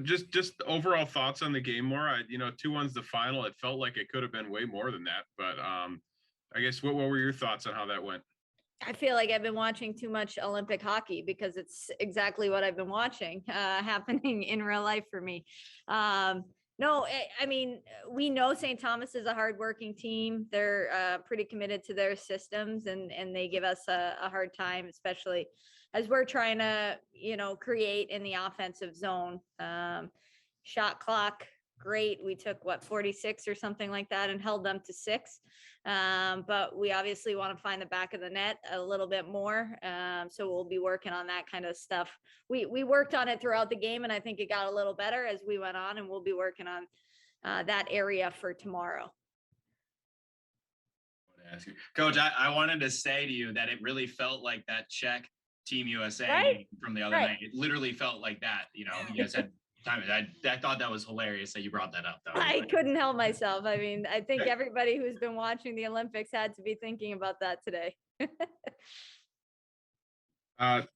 Just overall thoughts on the game more. 2-1's the final. It felt like it could have been way more than that, but I guess what were your thoughts on how that went? I feel like I've been watching too much Olympic hockey because it's exactly what I've been watching happening in real life for me. No, I mean, we know St. Thomas is a hardworking team. They're pretty committed to their systems, and they give us a hard time, especially as we're trying to, create in the offensive zone. Shot clock, great. We took 46 or something like that and held them to 6. But we obviously want to find the back of the net a little bit more. So we'll be working on that kind of stuff. We worked on it throughout the game, and I think it got a little better as we went on, and we'll be working on that area for tomorrow. Ask you, Coach, I wanted to say to you that it really felt like that Czech Team USA right? from the other night. It literally felt like that. You guys had time. I thought that was hilarious that you brought that up, though. I couldn't help myself. I mean, I think everybody who's been watching the Olympics had to be thinking about that today.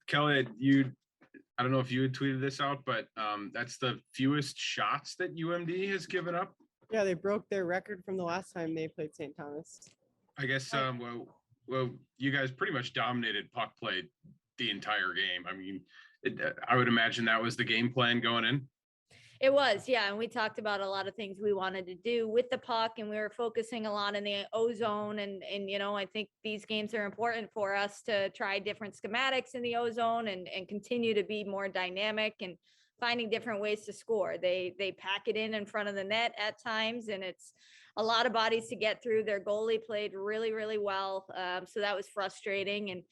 Kelly, I don't know if you had tweeted this out, but that's the fewest shots that UMD has given up. Yeah, they broke their record from the last time they played St. Thomas. I guess, well, you guys pretty much dominated puck play the entire game. I mean, I would imagine that was the game plan going in. It was, yeah. And we talked about a lot of things we wanted to do with the puck, and we were focusing a lot in the O-zone. And I think these games are important for us to try different schematics in the O-zone and continue to be more dynamic and finding different ways to score. They pack it in front of the net at times, and it's a lot of bodies to get through. Their goalie played really, really well. So that was frustrating. And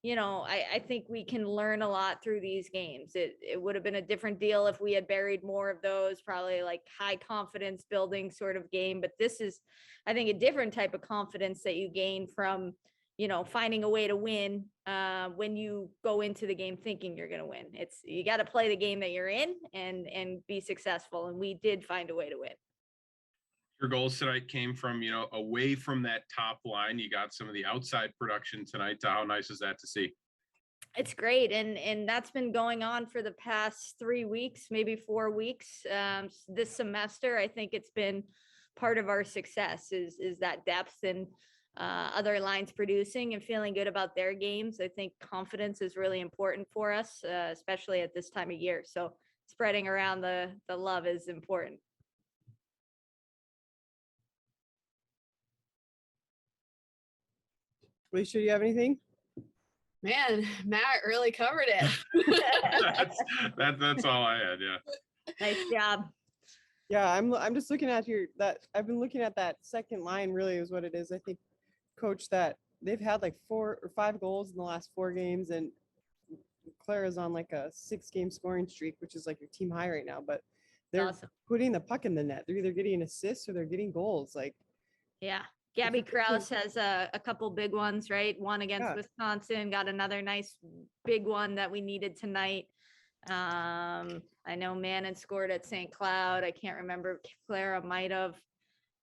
I think we can learn a lot through these games. It would have been a different deal if we had buried more of those, probably like high confidence building sort of game. But this is, I think, a different type of confidence that you gain from, finding a way to win when you go into the game thinking you're going to win. You got to play the game that you're in and be successful. And we did find a way to win. Your goals tonight came from, away from that top line. You got some of the outside production tonight. How nice is that to see? It's great. And that's been going on for the past 3 weeks, maybe 4 weeks. This semester, I think it's been part of our success is that depth and other lines producing and feeling good about their games. I think confidence is really important for us, especially at this time of year. So spreading around the love is important. Alicia, do you have anything? Man, Matt really covered it. that's all I had. Yeah. Nice job. Yeah, I'm just looking at I've been looking at that second line really is what it is. I think, Coach, that they've had like 4 or 5 goals in the last 4 games, and Clara's on like a 6-game scoring streak, which is like your team high right now. But they're awesome. Putting the puck in the net. They're either getting assists or they're getting goals. Like, yeah. Gabby Krause has a couple big ones, right? One against Wisconsin, got another nice big one that we needed tonight. I know Mannon scored at St. Cloud. I can't remember. Clara might have.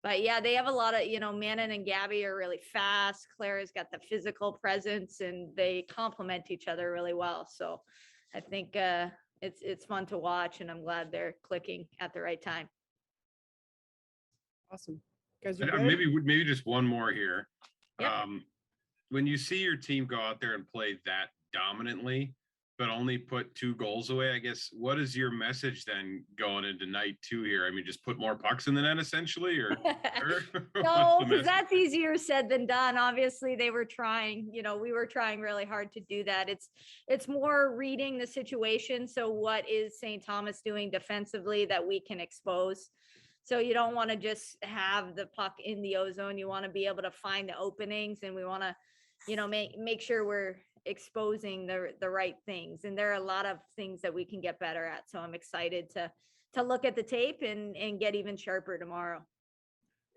But yeah, they have a lot of, Mannon and Gabby are really fast. Clara's got the physical presence, and they complement each other really well. So I think it's fun to watch, and I'm glad they're clicking at the right time. Awesome. Maybe just one more here. Yep. When you see your team go out there and play that dominantly, but only put 2 goals away, I guess, what is your message then going into night 2 here? I mean, just put more pucks in the net essentially, or no, because that's easier said than done. Obviously they were trying, we were trying really hard to do that. It's more reading the situation. So what is St. Thomas doing defensively that we can expose? So you don't want to just have the puck in the O-zone. You want to be able to find the openings, and we want to, make sure we're exposing the right things. And there are a lot of things that we can get better at. So I'm excited to look at the tape and get even sharper tomorrow.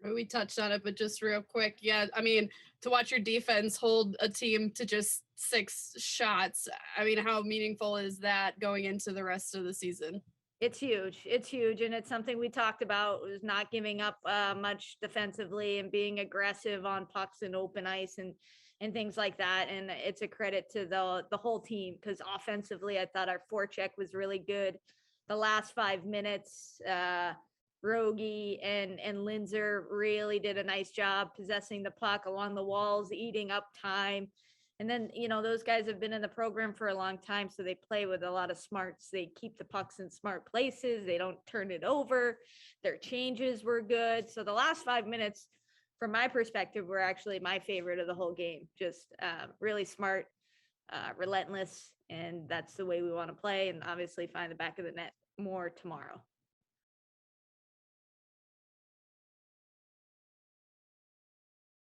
We touched on it, but just real quick. Yeah. I mean, to watch your defense hold a team to just 6 shots. I mean, how meaningful is that going into the rest of the season? It's huge. It's huge. And it's something we talked about, was not giving up much defensively and being aggressive on pucks and open ice and things like that. And it's a credit to the whole team, because offensively, I thought our forecheck was really good. the last 5 minutes, Rogie and Linzer really did a nice job possessing the puck along the walls, eating up time. And then, those guys have been in the program for a long time, so they play with a lot of smarts. They keep the pucks in smart places. They don't turn it over. Their changes were good. So the last 5 minutes, from my perspective, were actually my favorite of the whole game. Just really smart, relentless, and that's the way we want to play. And obviously find the back of the net more tomorrow.